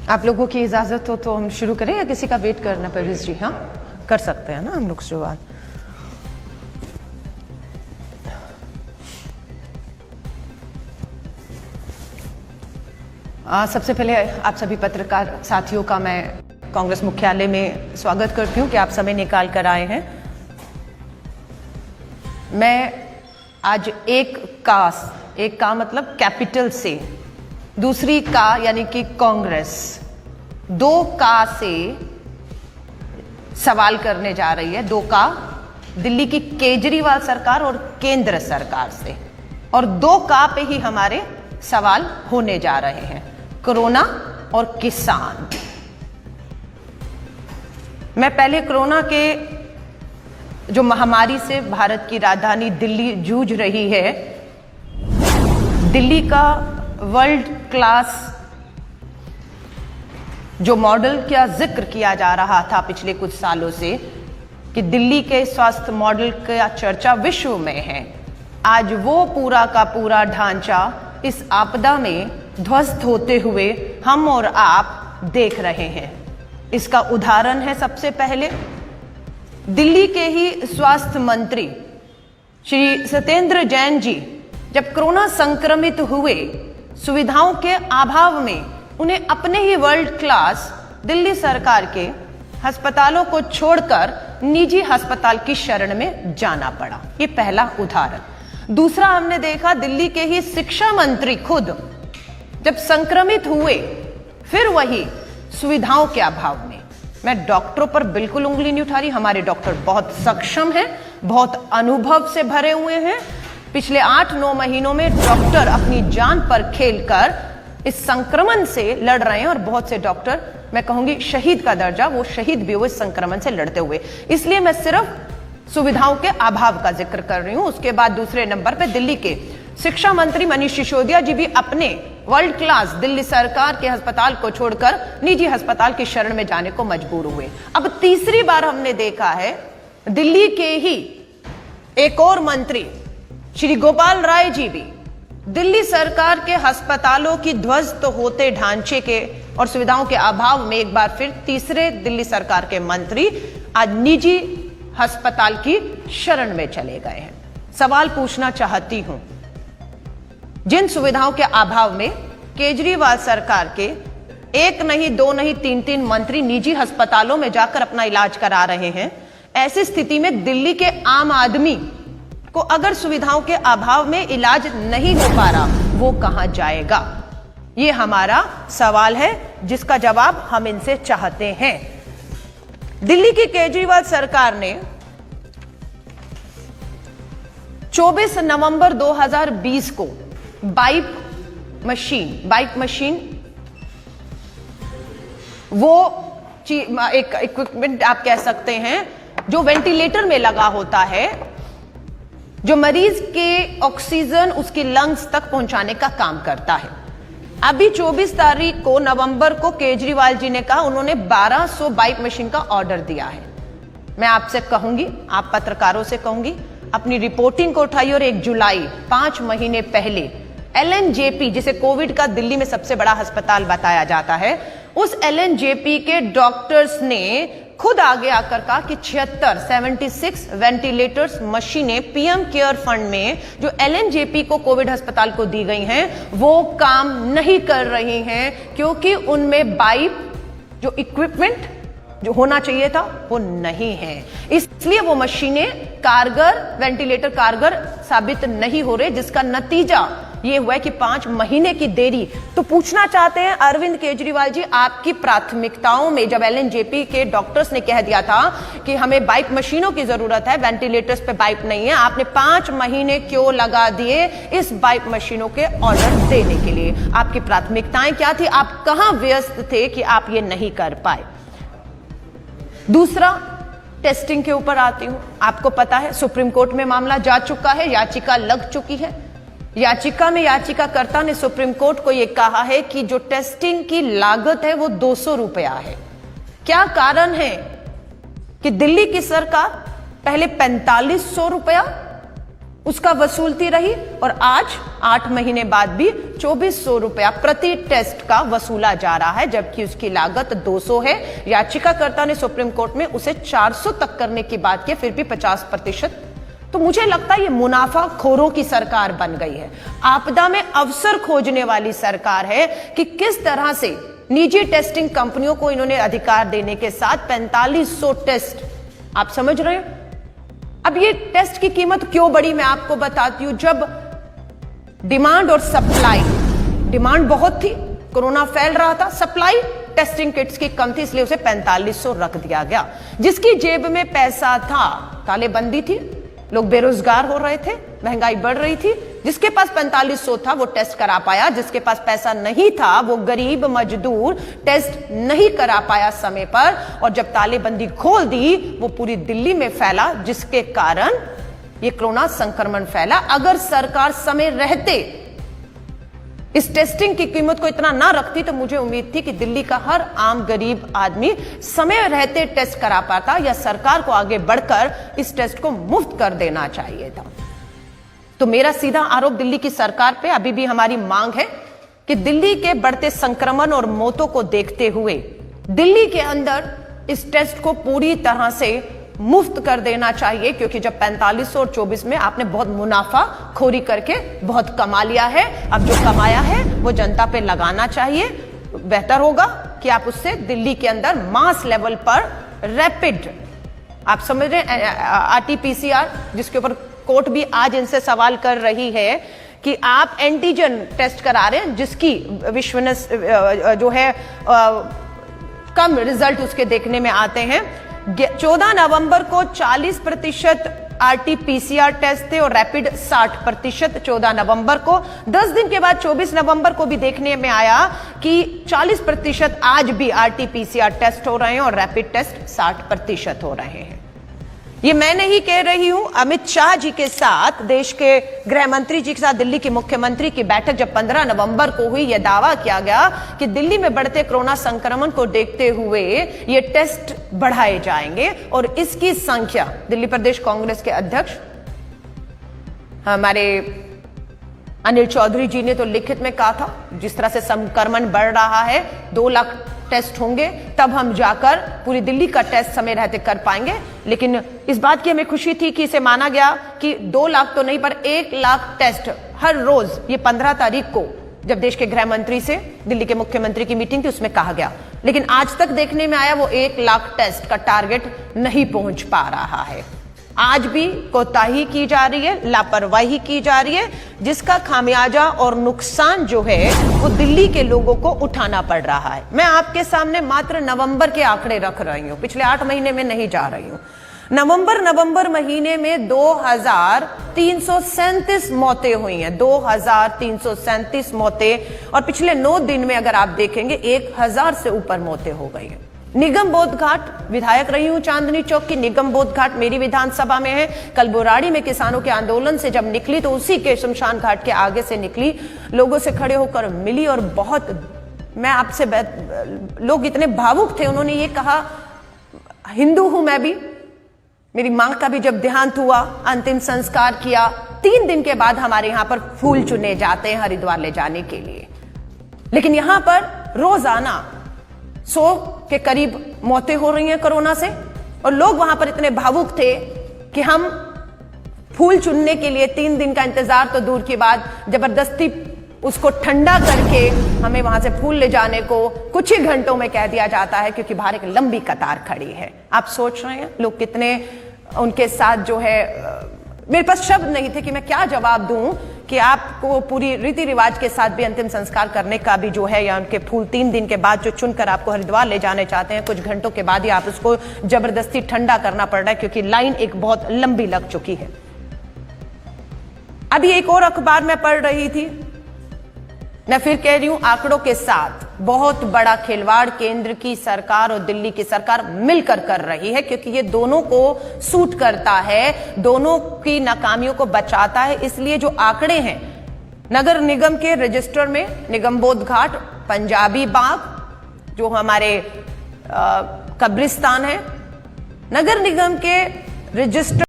आप लोगों की इजाजत हो तो हम शुरू करें या किसी का वेट करना परवेज जी? हाँ, कर सकते हैं ना हम लोग शुरुआत। सबसे पहले आप सभी पत्रकार साथियों का मैं कांग्रेस मुख्यालय में स्वागत करती हूं कि आप समय निकाल कर आए हैं। मैं आज एक का मतलब कैपिटल से, दूसरी का यानी कि कांग्रेस, दो का से सवाल करने जा रही है। दो का दिल्ली की केजरीवाल सरकार और केंद्र सरकार से, और दो का पे ही हमारे सवाल होने जा रहे हैं, कोरोना और किसान। मैं पहले कोरोना के जो महामारी से भारत की राजधानी दिल्ली जूझ रही है, दिल्ली का वर्ल्ड क्लास जो मॉडल का जिक्र किया जा रहा था पिछले कुछ सालों से कि दिल्ली के स्वास्थ्य मॉडल का चर्चा विश्व में है, आज वो पूरा का पूरा ढांचा इस आपदा में ध्वस्त होते हुए हम और आप देख रहे हैं। इसका उदाहरण है सबसे पहले दिल्ली के ही स्वास्थ्य मंत्री श्री सत्येंद्र जैन जी जब कोरोना संक्रमित हुए, सुविधाओं के अभाव में उन्हें अपने ही वर्ल्ड क्लास दिल्ली सरकार के अस्पतालों को छोड़कर निजी अस्पताल की शरण में जाना पड़ा। ये पहला उदाहरण। दूसरा, हमने देखा दिल्ली के ही शिक्षा मंत्री खुद जब संक्रमित हुए, फिर वही सुविधाओं के अभाव में। मैं डॉक्टरों पर बिल्कुल उंगली नहीं उठा रही, हमारे डॉक्टर बहुत सक्षम हैं, बहुत अनुभव से भरे हुए हैं। पिछले 8-9 महीनों में डॉक्टर अपनी जान पर खेलकर इस संक्रमण से लड़ रहे हैं, और बहुत से डॉक्टर, मैं कहूंगी शहीद का दर्जा, वो शहीद भी हुए इस संक्रमण से लड़ते हुए। इसलिए मैं सिर्फ सुविधाओं के अभाव का जिक्र कर रही हूं। उसके बाद दूसरे नंबर पे दिल्ली के शिक्षा मंत्री मनीष सिसोदिया जी भी अपने वर्ल्ड क्लास दिल्ली सरकार के अस्पताल को छोड़कर निजी अस्पताल की शरण में जाने को मजबूर हुए। अब तीसरी बार हमने देखा है दिल्ली के ही एक और मंत्री श्री गोपाल राय जी भी दिल्ली सरकार के अस्पतालों की ध्वस्त होते ढांचे के और सुविधाओं के अभाव में एक बार फिर तीसरे दिल्ली सरकार के मंत्री आज निजी अस्पताल की शरण में चले गए हैं। सवाल पूछना चाहती हूं, जिन सुविधाओं के अभाव में केजरीवाल सरकार के एक नहीं, दो नहीं, तीन मंत्री निजी अस्पतालों में जाकर अपना इलाज करा रहे हैं, ऐसी स्थिति में दिल्ली के आम आदमी को अगर सुविधाओं के अभाव में इलाज नहीं हो पा रहा, वो कहां जाएगा? ये हमारा सवाल है जिसका जवाब हम इनसे चाहते हैं। दिल्ली की केजरीवाल सरकार ने 24 नवंबर 2020 को बाइक मशीन वो एक इक्विपमेंट आप कह सकते हैं जो वेंटिलेटर में लगा होता है, जो मरीज के ऑक्सीजन उसके लंग्स तक पहुंचाने का काम करता है। अभी 24 तारीख को नवंबर को केजरीवाल जी ने कहा उन्होंने 1200 बाइक मशीन का ऑर्डर दिया है। मैं आपसे कहूंगी, आप पत्रकारों से कहूंगी, अपनी रिपोर्टिंग को उठाइए और 1 जुलाई 5 महीने पहले LNJP, जिसे कोविड का दिल्ली में सबसे बड़ा अस्पताल बताया जाता है, उस LNJP के डॉक्टर्स ने खुद आगे आकर कहा कि 76 वेंटिलेटर्स मशीनें PM केयर फंड में जो LNJP को कोविड अस्पताल को दी गई हैं, वो काम नहीं कर रही हैं क्योंकि उनमें बाइक जो इक्विपमेंट जो होना चाहिए था वो नहीं है। इसलिए वो मशीनें कारगर, वेंटिलेटर कारगर साबित नहीं हो रहे, जिसका नतीजा ये हुआ है कि 5 महीने की देरी। तो पूछना चाहते हैं अरविंद केजरीवाल जी, आपकी प्राथमिकताओं में जब LNJP के डॉक्टर्स ने कह दिया था कि हमें बाइक मशीनों की जरूरत है, वेंटिलेटर्स पे बाइक नहीं है, आपने 5 महीने क्यों लगा दिए इस बाइक मशीनों के ऑर्डर देने के लिए? आपकी प्राथमिकताएं क्या थी? आप कहां व्यस्त थे कि आप ये नहीं कर पाए? दूसरा, टेस्टिंग के ऊपर आती हूं। आपको पता है सुप्रीम कोर्ट में मामला जा चुका है, याचिका लग चुकी है। याचिका में याचिकाकर्ता ने सुप्रीम कोर्ट को यह कहा है कि जो टेस्टिंग की लागत है वो 200 रुपया है। क्या कारण है कि दिल्ली की सरकार पहले 4500 रुपया उसका वसूलती रही और आज 8 महीने बाद भी 2400 रुपया प्रति टेस्ट का वसूला जा रहा है, जबकि उसकी लागत 200 है। याचिकाकर्ता ने सुप्रीम कोर्ट में उसे 400 तक करने की बात की, फिर भी 50%। तो मुझे लगता है ये मुनाफाखोरों की सरकार बन गई है, आपदा में अवसर खोजने वाली सरकार है कि किस तरह से निजी टेस्टिंग कंपनियों को इन्होंने अधिकार देने के साथ 4500 टेस्ट, आप समझ रहे हैं। अब ये टेस्ट की कीमत क्यों बढ़ी मैं आपको बताती हूं। जब डिमांड और सप्लाई, डिमांड बहुत थी, कोरोना फैल रहा था, सप्लाई टेस्टिंग किट्स की कम थी, इसलिए उसे 4500 रख दिया गया। जिसकी जेब में पैसा था, तालेबंदी थी, लोग बेरोजगार हो रहे थे, महंगाई बढ़ रही थी, जिसके पास 4500 था वो टेस्ट करा पाया, जिसके पास पैसा नहीं था वो गरीब मजदूर टेस्ट नहीं करा पाया समय पर। और जब तालेबंदी खोल दी वो पूरी दिल्ली में फैला, जिसके कारण ये कोरोना संक्रमण फैला। अगर सरकार समय रहते इस टेस्टिंग की कीमत को इतना ना रखती तो मुझे उम्मीद थी कि दिल्ली का हर आम गरीब आदमी समय रहते टेस्ट करा पाता, या सरकार को आगे बढ़कर इस टेस्ट को मुफ्त कर देना चाहिए था। तो मेरा सीधा आरोप दिल्ली की सरकार पे, अभी भी हमारी मांग है कि दिल्ली के बढ़ते संक्रमण और मौतों को देखते हुए दिल्ली के अंदर इस टेस्ट को पूरी तरह से मुफ्त कर देना चाहिए, क्योंकि जब 4500 और 24 में आपने बहुत मुनाफा खोरी करके बहुत कमा लिया है, अब जो कमाया है वो जनता पे लगाना चाहिए। बेहतर होगा कि आप उससे दिल्ली के अंदर मास लेवल पर रैपिड, आप समझ रहे हैं, RT-PCR, जिसके ऊपर कोर्ट भी आज इनसे सवाल कर रही है कि आप एंटीजन टेस्ट करा रहे हैं, जिसकी विश्वसनीयता जो है कम रिजल्ट उसके देखने में आते हैं। 14 नवंबर को 40% RT-PCR टेस्ट थे और रैपिड 60% 14 नवंबर को। 10 दिन के बाद 24 नवंबर को भी देखने में आया कि 40% आज भी RT-PCR टेस्ट हो रहे हैं और रैपिड टेस्ट 60% हो रहे हैं। ये मैं नहीं कह रही हूं, अमित शाह जी के साथ, देश के गृह मंत्री जी के साथ दिल्ली के मुख्यमंत्री की बैठक जब 15 नवंबर को हुई, यह दावा किया गया कि दिल्ली में बढ़ते कोरोना संक्रमण को देखते हुए ये टेस्ट बढ़ाए जाएंगे और इसकी संख्या, दिल्ली प्रदेश कांग्रेस के अध्यक्ष हमारे अनिल चौधरी जी ने तो लिखित में कहा था, जिस तरह से संक्रमण बढ़ रहा है 2 लाख टेस्ट होंगे तब हम जाकर पूरी दिल्ली का टेस्ट समय रहते कर पाएंगे। लेकिन इस बात की हमें खुशी थी कि इसे माना गया कि 2 लाख तो नहीं पर 1 लाख टेस्ट हर रोज, ये 15 तारीख को जब देश के गृह मंत्री से दिल्ली के मुख्यमंत्री की मीटिंग थी उसमें कहा गया। लेकिन आज तक देखने में आया वो 1 लाख टेस्ट का टारगेट नहीं पहुंच पा रहा है। आज भी कोताही की जा रही है, लापरवाही की जा रही है, जिसका खामियाजा और नुकसान जो है वो दिल्ली के लोगों को उठाना पड़ रहा है। मैं आपके सामने मात्र नवंबर के आंकड़े रख रही हूं, पिछले 8 महीने में नहीं जा रही हूं। नवंबर महीने में 2337 मौतें हुई हैं, 2337 मौतें, और पिछले 9 दिन में अगर आप देखेंगे 1000 से ऊपर मौतें हो गई हैं। निगम बोध घाट, विधायक रही हूं चांदनी चौक की, निगम बोध घाट मेरी विधानसभा में है। कल बुराड़ी में किसानों के आंदोलन से जब निकली तो उसी के शमशान घाट के आगे से निकली, लोगों से खड़े होकर मिली और बहुत, मैं आपसे, लोग इतने भावुक थे, उन्होंने ये कहा, हिंदू हूं मैं भी, मेरी मां का भी जब देहांत हुआ, अंतिम संस्कार किया, 3 दिन के बाद हमारे यहां पर फूल चुने जाते हैं हरिद्वार ले जाने के लिए, लेकिन यहां पर रोजाना 100 के करीब मौतें हो रही हैं कोरोना से। और लोग वहां पर इतने भावुक थे कि हम फूल चुनने के लिए 3 दिन का इंतजार तो दूर की बात, जबरदस्ती उसको ठंडा करके हमें वहां से फूल ले जाने को कुछ ही घंटों में कह दिया जाता है, क्योंकि बाहर एक लंबी कतार खड़ी है। आप सोच रहे हैं लोग कितने उनके साथ जो है, मेरे पास शब्द नहीं थे कि मैं क्या जवाब दूं कि आपको पूरी रीति रिवाज के साथ भी अंतिम संस्कार करने का भी जो है, या उनके फूल 3 दिन के बाद जो चुनकर आपको हरिद्वार ले जाने चाहते हैं, कुछ घंटों के बाद ही आप उसको जबरदस्ती ठंडा करना पड़ रहा है, क्योंकि लाइन एक बहुत लंबी लग चुकी है। अभी एक और अखबार में पढ़ रही थी, मैं फिर कह रही हूं, आंकड़ों के साथ बहुत बड़ा खिलवाड़ केंद्र की सरकार और दिल्ली की सरकार मिलकर कर रही है, क्योंकि ये दोनों को सूट करता है, दोनों की नाकामियों को बचाता है। इसलिए जो आंकड़े हैं नगर निगम के रजिस्टर में, निगम बोध घाट, पंजाबी बाग जो हमारे कब्रिस्तान है, नगर निगम के रजिस्टर